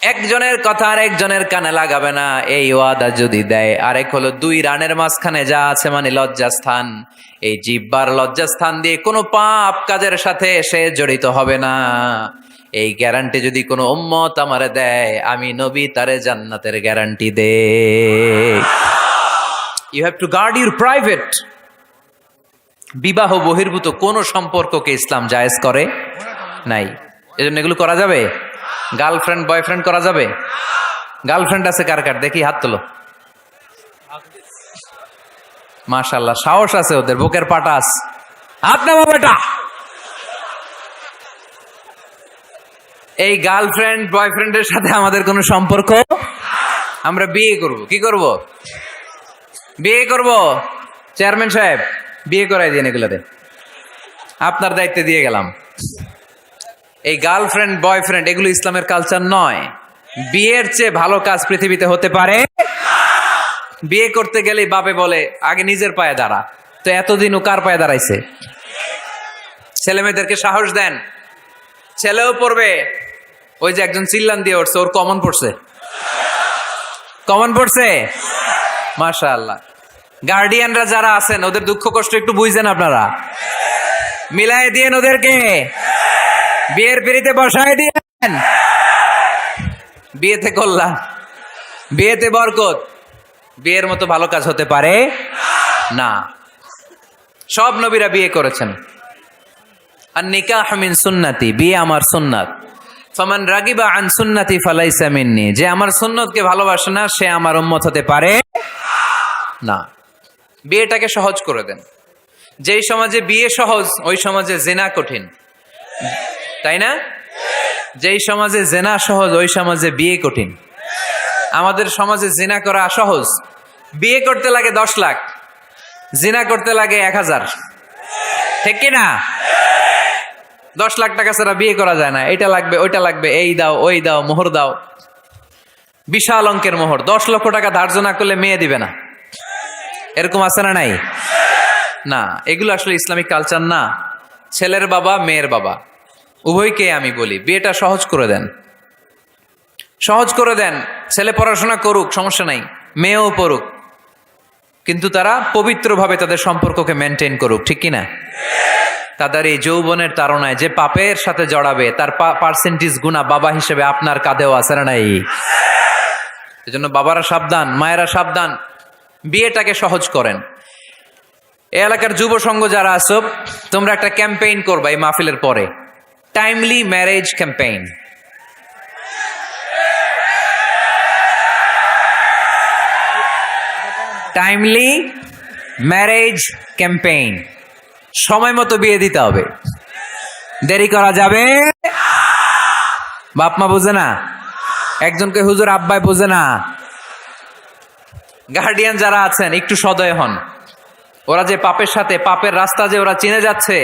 একজনের কথা আর একজনের কানে লাগাবে না, এই ওয়াদা যদি দেয়। আরেক হলো 2 রানের মাঝখানে যা আছে, মানে লজ্জাস্থান, এই জিহ্বার লজ্জাস্থান দিয়ে কোনো পাপ কাজের সাথে সে জড়িত হবে না। এই গ্যারান্টি যদি কোনো উম্মত আমারে দেয়, আমি নবী তারে জান্নাতের গ্যারান্টি দেই। You have to guard your private. বিবাহ বহির্ভূত কোন সম্পর্ককে ইসলাম জায়েজ করে নাই, এজন্য এগুলো করা যাবে। গার্লফ্রেন্ড বয়ফ্রেন্ড করা যাবে? গার্লফ্রেন্ড আছে কার কার? দেখি হাত তোলো। মাশাআল্লাহ, সাহস আছে ওদের, বুকের পাটাস। হাত নামা বেটা। এই গার্লফ্রেন্ড বয়ফ্রেন্ডের সাথে আমাদের কোনো সম্পর্ক, আমরা বিয়ে করব। কি করব? বিয়ে করব। চেয়ারম্যান সাহেব বিয়ে করাই দিন, এগুলোতে আপনার দায়িত্বে দিয়ে গেলাম। এই গার্লফ্রেন্ড বয়ফ্রেন্ড এগুলো ইসলামের কালচার নয়। বিয়ের চেয়ে ভালো কাজ পৃথিবীতে হতে পারে। বিয়ে করতে গেলে বাপে বলে আগে নিজের পায়ে দাঁড়া। তো এতদিন ও কার পায়ে দাঁড়াইছে? ছেলে মেয়েদেরকে সাহস দেন, ছেলেও পড়বে। ওই যে একজন চিল্লান দিয়ে উঠছে, ওর কমন পড়ছে, কমন পড়ছে। মাশাআল্লাহ। গার্ডিয়ানরা যারা আছেন ওদের দুঃখ কষ্ট একটু বুঝছেন আপনারা, মিলাই দিয়েন ওদেরকে, বিয়ের পিড়িতে বসায় দিয়েন। বিয়েতে কল্যাণ, বিয়েতে বরকত। বিয়ের মতো ভালো কাজ হতে পারে না। সব নবীরা বিয়ে করেছেন। আর নিকাহ মিন সুন্নতি, বিয়ে আমার সুন্নাত। ফামান রাগিবা আন সুন্নতি ফালাইসা মিন্নি, যে আমার সুন্নতকে ভালোবাসে না সে আমার উম্মত হতে পারে না। বিয়েটাকে সহজ করে দেন। যেই সমাজে বিয়ে সহজ ওই সমাজে জেনা কঠিন, তাই না? যেই সমাজে জেনা সহজ ওই সমাজে বিয়ে কঠিন। আমাদের সমাজে জিনা করা সহজ, বিয়ে করতে লাগে 10 লাখ, জিনা করতে লাগে 1000। ঠিক কিনা? 10 লাখ টাকা ছাড়া বিয়ে করা যায় না। এটা লাগবে, ওইটা লাগবে, এই দাও, ওই দাও, মোহর দাও, বিশাল অঙ্কের মোহর। 10 লক্ষ টাকা ধার্য না করলে মেয়ে দিবে না। এরকম আছে না নাই? না, এগুলো আসলে ইসলামিক কালচার না। ছেলের বাবা মেয়ের বাবা উভয়কে আমি বলি বিয়েটা সহজ করে দেন, সহজ করে দেন। ছেলে পড়াশোনা করুক, সমস্যা নাই, মেয়েও পড়ুক, কিন্তু তারা পবিত্রভাবে তাদের সম্পর্ককে মেনটেন করুক। ঠিক কিনা? তাদের এই যৌবনের তাড়নায় যে পাপের সাথে জড়াবে তার পার্সেন্টেজ গুণা বাবা হিসেবে আপনার কাঁধেও আছে না নাই? এজন্য বাবারা সাবধান, মায়েরা সাবধান, বিয়েটাকে সহজ করেন। এই এলাকার যুব সংঘ যারা আছো, তোমরা একটা ক্যাম্পেইন করবা এই মাহফিলের পরে, timely marriage campaign. Timely marriage campaign. সময় মতো বিয়ে দিতে হবে, দেরি করা যাবে। বাপ মা বোঝে না, একজনকে হুজুর আব্বাই বোঝে না। গার্ডিয়ান যারা আছেন একটু সদয় হন। ওরা যে পাপের সাথে, পাপের রাস্তা যে ওরা চিনে যাচ্ছে,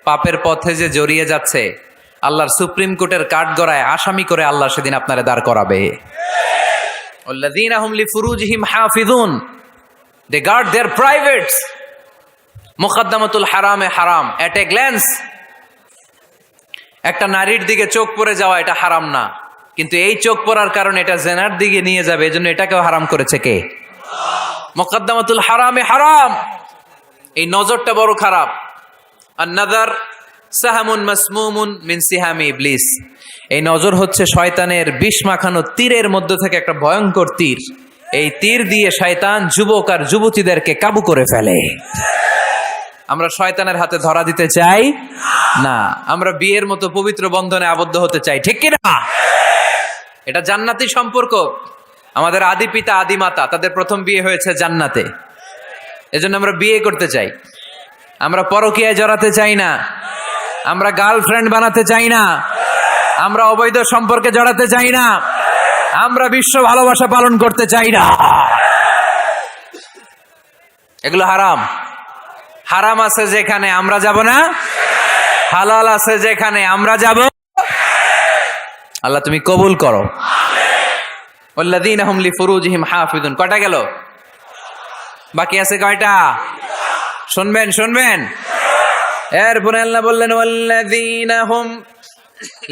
পাপের পথে যে জড়িয়ে যাচ্ছে, আল্লাহর সুপ্রিম কোর্টের কাঠগড়ায় আসামি করে আল্লাহ সেদিন আপনারে দাঁড় করাবে। আল্লাযীনা হুম লিফুরুজিহিম হাফিজুন, they guard their privates. মুকদ্দমাতুল হারামে হারাম, এট এ গ্ল্যান্স। একটা নারীর দিকে চোখ পড়ে যাওয়া এটা হারাম না, কিন্তু এই চোখ পড়ার কারণে এটা জেনার দিকে নিয়ে যাবে, এজন্য এটাকেও হারাম করেছে কে? মুকদ্দমাতুল হারামে হারাম। এই নজরটা বড় খারাপ। আর নাযার সাহামুন মাসমুমুন মিন সিহামি ইবলিস। এই নজর হচ্ছে শয়তানের বিষ মাখানো তীরের মধ্য থেকে একটা ভয়ঙ্কর তীর। এই তীর দিয়ে শয়তান যুবক আর যুবতীদেরকে কাবু করে ফেলে। আমরা শয়তানের হাতে ধরা দিতে চাই না। আমরা বিয়ের মতো পবিত্র বন্ধনে আবদ্ধ হতে চাই। ঠিক কিনা? এটা জান্নাতি সম্পর্ক। আমাদের আদি পিতা আদি মাতা তাদের প্রথম বিয়ে হয়েছে জান্নাতে, এজন্য আমরা বিয়ে করতে চাই। আমরা পরকীয়ায় জড়াতে চাই না, আমরা গার্লফ্রেন্ড বানাতে চাই না, আমরা অবৈধ সম্পর্কে জড়াতে চাই না, আমরা বিশ্ব ভালোবাসা পালন করতে চাই না। এগুলো হারাম। হারাম আছে যেখানে আমরা যাব না, হালাল আছে যেখানে আমরা যাব। আল্লাহ তুমি কবুল করো। ওয়াল্লাযীনা হুম লিফুরুজিহিম হাফিজুন। কয়টা গেল? বাকি আছে কয়টা? শুনবেন শুনবেন। এরপরে আল্লাহ বললেন ওয়াল্লাযীনা হুম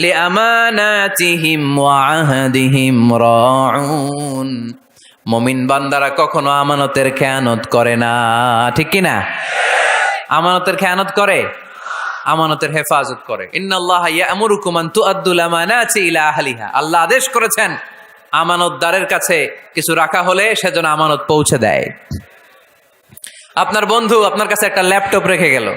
লিআমানাতিহিম ওয়া আহদিহিম রাউন। মুমিন বান্দারা কখনো আমানতের খেয়ানত করে না। ঠিক কি না? আমানতের খেয়ানত করে, আমানতের হেফাজত করে। ইন্নাল্লাহা ইয়া'মুরুকুম আন তুআদ্দুল আমানাতি ইলা আহলিহা। আল্লাহ আদেশ করেছেন আমানতদারের কাছে কিছু রাখা হলে সেজন্য আমানত পৌঁছে দেয়। আপনার বন্ধু আপনার কাছে একটা ল্যাপটপ রেখে গেল,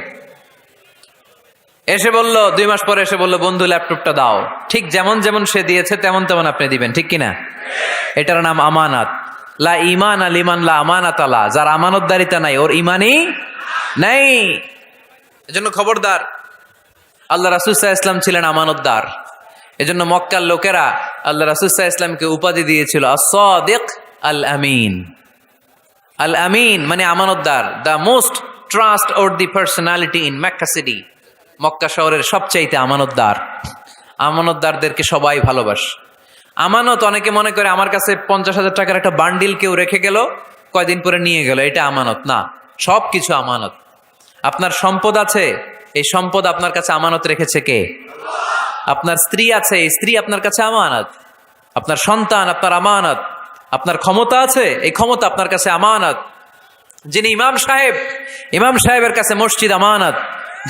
এসে বলল 2 মাস পরে এসে বলল বন্ধু ল্যাপটপটা দাও। ঠিক যেমন যেমন সে দিয়েছে তেমন তেমন আপনি দিবেন। ঠিক কিনা? এটার নাম আমানত। লা ঈমান লিমান লা আমানাত লা। যার আমানতদারিতা নাই ওর ঈমানই নাই। এজন্য খবরদার। আল্লাহ রাসূল সাল্লাল্লাহু আলাইহি ওয়াসাল্লাম ছিলেন আমানতদার। এজন্য মক্কার লোকেরা আল্লাহ রাসূল সাল্লাল্লাহু আলাইহি ওয়াসাল্লামকে উপাধি দিয়েছিল আস-সাদিক আল আমিন। আল আমিন মানে আমানতদার, the most trust or the personality in Mecca city. Mecca শহরের সবচাইতে আমানতদার। আমানতদারদেরকে সবাই ভালোবাসে। আমানত অনেকে মনে করে আমার কাছে 50,000 টাকার একটা বান্ডিল কেউ রেখে গেল, কয়দিন পরে নিয়ে গেল, এটা আমানত না। সব কিছু আমানত। আপনার সম্পদ আছে, এই সম্পদ আপনার কাছে আমানত রেখেছে কে? আপনার স্ত্রী আছে, এই স্ত্রী আপনার কাছে আমানত। আপনার সন্তান আপনার আমানত। আপনার ক্ষমতা আছে, এই ক্ষমতা আপনার কাছে আমানত। যিনি ইমাম সাহেবের কাছে মসজিদ আমানত।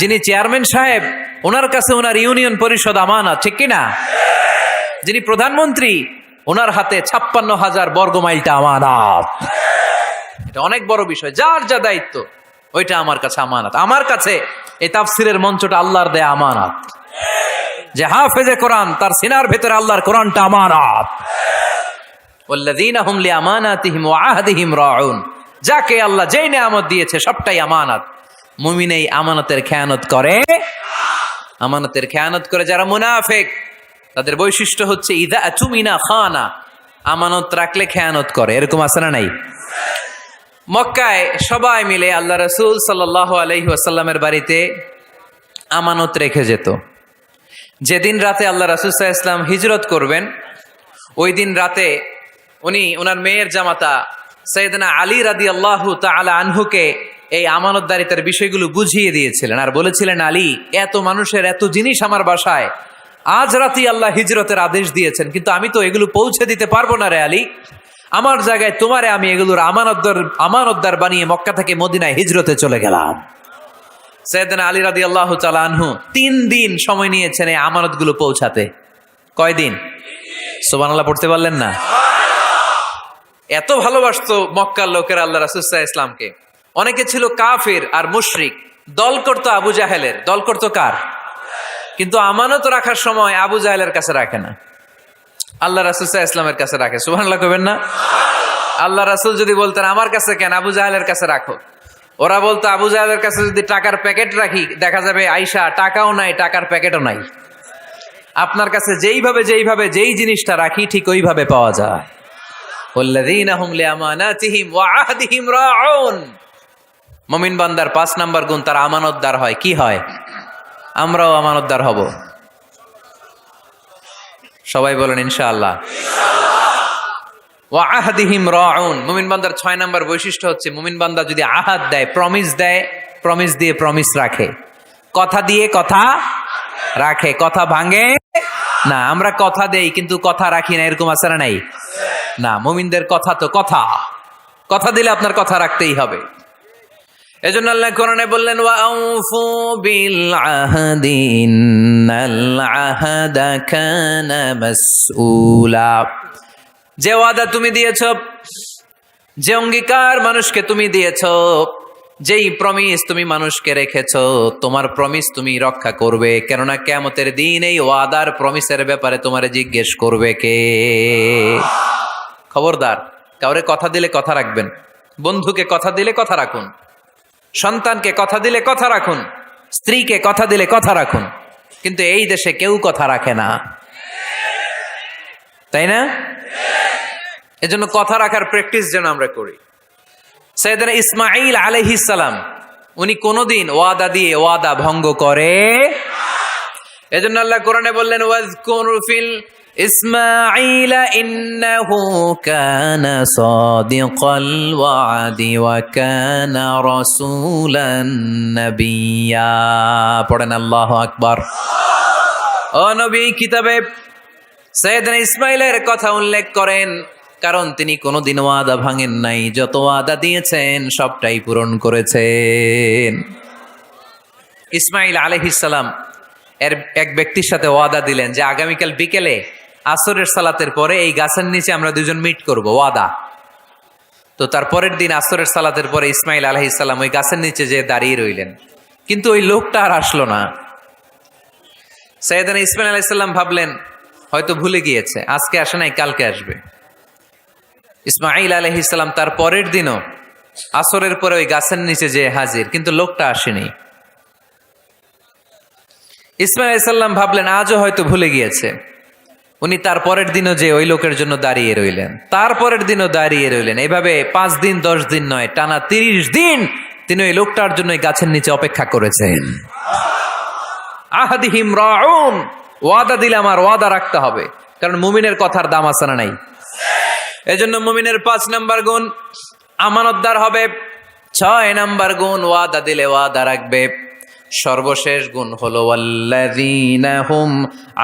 যিনি চেয়ারম্যান সাহেব, ওনার কাছে ওনার ইউনিয়ন পরিষদ আমানত, ঠিক কিনা? যিনি প্রধানমন্ত্রী, ওনার হাতে 56,000 বর্গমাইলটা আমানত। এটা অনেক বড় বিষয়। যার যা দায়িত্ব ওইটা আমার কাছে আমানত। আমার কাছে এই তাফসিরের মঞ্চটা আল্লাহর দেয়া আমানত। যে হাফেজে কোরআন, তার সিনার ভেতরে আল্লাহর কোরআনটা আমানত। ওয়াল্লাযীনা হুম লিআমানাতিহিম ওয়া আহদিহিম রাউন। যাকে আল্লাহ যেই নিয়ামত দিয়েছে সবটাই আমানত। মুমিন এই আমানতের খেয়ানত করে। আমানতের খেয়ানত করে যারা মুনাফিক, তাদের বৈশিষ্ট্য হচ্ছে ইযা আতুমিনা খানা। আমানত রাখলে খেয়ানত করে। এরকম আছে না নাই? মক্কায় সবাই মিলে আল্লাহ রাসূল সাল্লাল্লাহু আলাইহি ওয়াসাল্লামের বাড়িতে আমানত রেখে যেত। যেদিন রাতে আল্লাহ রাসূল সাল্লাল্লাহু আলাইহি ওয়াসাল্লাম হিজরত করবেন, ওই দিন রাতে উনি ওনার মেয়ের জামাতা সাইয়েদনা আলী রাদিয়াল্লাহু তাআলা আনহুকে এই আমানতদারিতার বিষয়গুলো বুঝিয়ে দিয়েছিলেন আর বলেছিলেন, আলী, এত মানুষের এত জিনিস আমার বাসায়, আজ রাতেই আল্লাহ হিজরতের আদেশ দিয়েছেন, কিন্তু আমি তো এগুলো পৌঁছে দিতে পারবো না রে আলী। আমার জায়গায় তোমারে আমি এগুলোর আমানতদার বানিয়ে মক্কা থেকে মদিনায় হিজরতে চলে গেলাম। সাইয়েদনা আলী রাদিয়াল্লাহু তাআলা আনহু 3 দিন সময় নিয়েছেন এই আমানতগুলো পৌঁছাতে। কয়দিন? সুবহানাল্লাহ পড়তে পারলেন না? এত ভালোবাসতো মক্কার লোকেরা আল্লাহ রাসূল সাল্লাল্লাহু আলাইহি ওয়াসাল্লামকে। অনেকে ছিল কাফির আর মুশরিক, দল করতো আবু জাহেলের। দল করতো কার? কিন্তু আমানত রাখার সময় আবু জাহেলের কাছে রাখে না, আল্লাহ রাসূল সাল্লাল্লাহু আলাইহি ওয়াসাল্লামের কাছে রাখে। সুবহানাল্লাহ কইবেন না? আল্লাহ রাসূল যদি বলতেন আমার কাছে কেন, আবু জাহেলের কাছে রাখো, ওরা বলতো আবু জাহেলের কাছে যদি টাকার প্যাকেট রাখি, দেখা যাবে আয়েশা টাকাও নাই, টাকার প্যাকেটও নাই। আপনার কাছে যেইভাবে যেই জিনিসটা রাখি ঠিক ওইভাবে পাওয়া যায়। ওয়াল্লাযীনা হুম লিআমানাতিহিম ওয়া আহদিহিম রাউন। মুমিন বান্দার 5 নাম্বার গুণ, তার আমানতদার হয়। কি হয়? আমরাও আমানতদার হব। সবাই বলেন ইনশাআল্লাহ। ওয়া আহদিহিম রাউন। মুমিন বান্দার 6 নাম্বার বৈশিষ্ট্য হচ্ছে, মুমিন বান্দা যদি আহাদ দেয়, প্রমিস দেয়, প্রমিস দিয়ে প্রমিস রাখে। কথা দিয়ে কথা রাখে, কথা ভাঙে না। আমরা কথা দেই কিন্তু কথা রাখি না, এরকম আছে না নাই? না, মুমিনদের কথা তো কথা। কথা দিলে আপনার কথা রাখতেই হবে। এজন্য আল্লাহ কোরআনে বললেন, ওয়া আউফু বিল আহদি ইন্নাল আহাদা কানা মাসউলা। যে ওয়াদা তুমি দিয়েছো, যে অঙ্গীকার মানুষকে তুমি দিয়েছো, যেই প্রমিস তুমি মানুষকে রেখেছো, তোমার প্রমিস তুমি রক্ষা করবে। কেননা কিয়ামতের দিন এই ওয়াদার প্রমিসের ব্যাপারে তোমারে জিজ্ঞেস করবে কে? খবরদার, কাউরে কথা দিলে কথা রাখবেন। বন্ধুকে কথা দিলে কথা রাখুন, সন্তানকে কথা দিলে কথা রাখুন, স্ত্রীকে কথা দিলে কথা রাখুন। কিন্তু এই দেশে কেউ কথা রাখে না, তাই না? এজন্য কথা রাখার প্র্যাকটিস যেন আমরা করি। সাইয়েদনা ইসমাঈল আলাইহিস সালাম, উনি কোনোদিন ওয়াদা দিয়ে ওয়াদা ভঙ্গ করে। এজন্য আল্লাহ কোরআনে বললেন, ওয়াজকুর ফিল ইসমাঈল ইন্নাহু কানা সাদিকাল ওয়াদি ওয়া কানা রাসূলান নাবিয়্যা। পড়েন আল্লাহু আকবার। ও নবী, কিতাবে সাইয়েদনা ইসমাঈলের কথা উল্লেখ করেন, কারণ তিনি কোনোদিন ওয়াদা ভাঙেন নাই। যত ওয়াদা দিয়েছেন সবটাই পূরণ করেছেন। ইসমাঈল আলাইহিস সালাম এক ব্যক্তির সাথে ওয়াদা দিলেন যে আগামীকাল বিকেলে আসরের সালাতের পরে এই গাছের নিচে আমরা দুজন মিট করব, ওয়াদা। তো তার পরের দিন আসরের সালাতের পরে ইসমাঈল আলাইহিস সালাম ওই গাছের নিচে যে দাঁড়িয়ে রইলেন, কিন্তু ওই লোকটা আর আসলো না। সাইয়েদনা ইসমাঈল আলাইহিস সালাম ভাবলেন হয়তো ভুলে গিয়েছে, আজকে আসে নাই, কালকে আসবে। ইসমাঈল আলাইহিস সালাম তার পরের দিনও আসরের পরে ওই গাছের নিচে যে হাজির, কিন্তু লোকটা আসেনি। ইসমাঈল আলাইহিস সালাম ভাবলেন আজও হয়তো ভুলে গিয়েছে, উনি তার পরের দিনও যে ওই লোকের জন্য দাঁড়িয়ে রইলেন, তারপরের দিনও দাঁড়িয়ে রইলেন। এইভাবে 5 দিন 10 দিন নয়, টানা 30 দিন তিনি ওই লোকটার জন্য এই গাছের নিচে অপেক্ষা করেছেন। আহাদিহিম রাউন, ওয়াদা দিলাম আর ওয়াদা রাখতে হবে, কারণ মুমিনের কথার দাম আছে না নাই? এজন্য মুমিনের 5 নাম্বার গুণ আমানতদার হবে, 6 নাম্বার গুণ ওয়াদা দিলে ওয়াদা রাখবে, সর্বশেষ গুণ হলো ওয়াল্লাযীনা হুম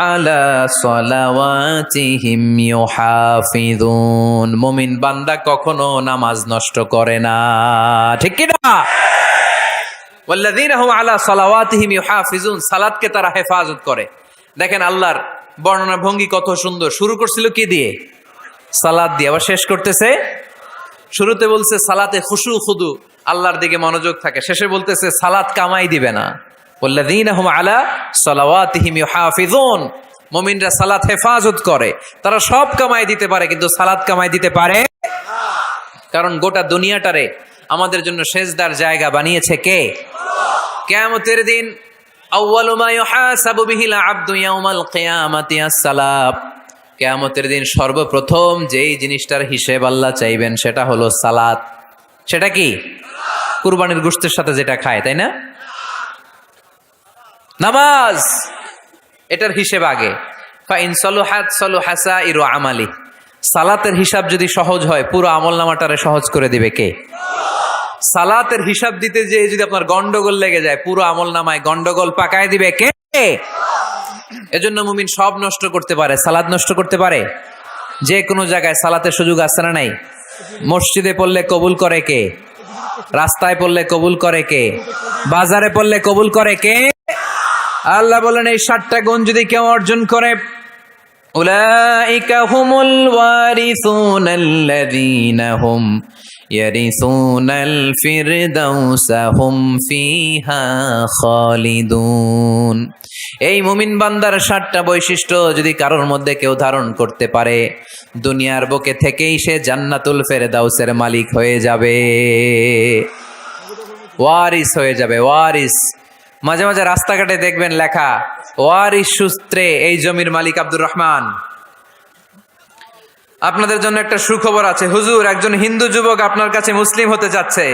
আলা সালাওয়াতিহিম ইউহাফিযুন। মুমিন বান্দা কখনো নামাজ নষ্ট করে না, ঠিক কি না? ওয়াল্লাযীনা হুম আলা সালাওয়াতিহিম ইউহাফিযুন, সালাতকে তারা হেফাজত করে। দেখেন আল্লাহর বর্ণনা ভঙ্গি কত সুন্দর। শুরু করছিল কি দিয়ে? সালাত দিয়ে। আবার শেষ করতেছে, শুরুতে বলছে সালাতে খুশু খুদু, আল্লাহর দিকে মনোযোগ থাকে। শেষে বলতেছে সালাত কামাই দিবে না। ওয়াল্লাযীনা হুম আলা সালাওয়াতিহিম ইউহাফিযুন, মুমিনরা সালাত হেফাজত করে। তারা সব কামাই দিতে পারে, কিন্তু সালাত কামাই দিতে পারে না। কারণ গোটা দুনিয়াটারে আমাদের জন্য সেজদার জায়গা বানিয়েছে কে? কিয়ামতের দিন আউয়ালু মা ইউহাসাবু বিহিল আবদু ইয়াউমাল কিয়ামাতি আস-সালাত। কিয়ামতের দিন সর্বপ্রথম যেই জিনিসটার হিসেব আল্লাহ চাইবেন সেটা হলো সালাত। সেটা কি? কুরবানির গোশতের সাথে যেটা খায়, তাই না? নামাজ, এটার হিসেব আগে। ফাইন সালুহাত সালুহা সাইরু আমালি। সালাতের হিসাব যদি সহজ হয়, পুরো আমলনামাটারে সহজ করে দিবে কে? সালাতের হিসাব দিতে যে যদি আপনার গন্ডগোল লেগে যায়, পুরো আমলনামায় গন্ডগোল পাকায় দিবে কে? এজন্য মুমিন সব নষ্ট করতে পারে, সালাত নষ্ট করতে পারে। যে কোনো জায়গায় সালাতের সুযোগ আছে না নাই? মসজিদে পড়লে কবুল করে কে? রাস্তায় পড়লে কবুল করে কে? বাজারে পড়লে কবুল করে কে? আল্লাহ বলেন এই 7টা গুণ যদি কেউ অর্জন করে, উলাইকা হুমুল ওয়ারিসুনাল্লাযীনা হুম ইয়ারিসুনাল ফিরদাউসা হুম ফিহা খালিদুন। এই মুমিন বান্দার 7টা বৈশিষ্ট্য যদি কারোর মধ্যে কেউ ধারণ করতে পারে, দুনিয়ার বুকে থেকেই সে জান্নাতুল ফেরদাউসের মালিক হয়ে যাবে, ওয়ারিস হয়ে যাবে। ওয়ারিস, মাঝে মাঝে রাস্তাঘাটে দেখবেন লেখা ওয়ারিস সূত্রে এই জমির মালিক আব্দুর রহমান। আপনাদের জন্য একটা সুখবর আছে, হুজুর একজন হিন্দু যুবক আপনার কাছে মুসলিম হতে যাচ্ছে।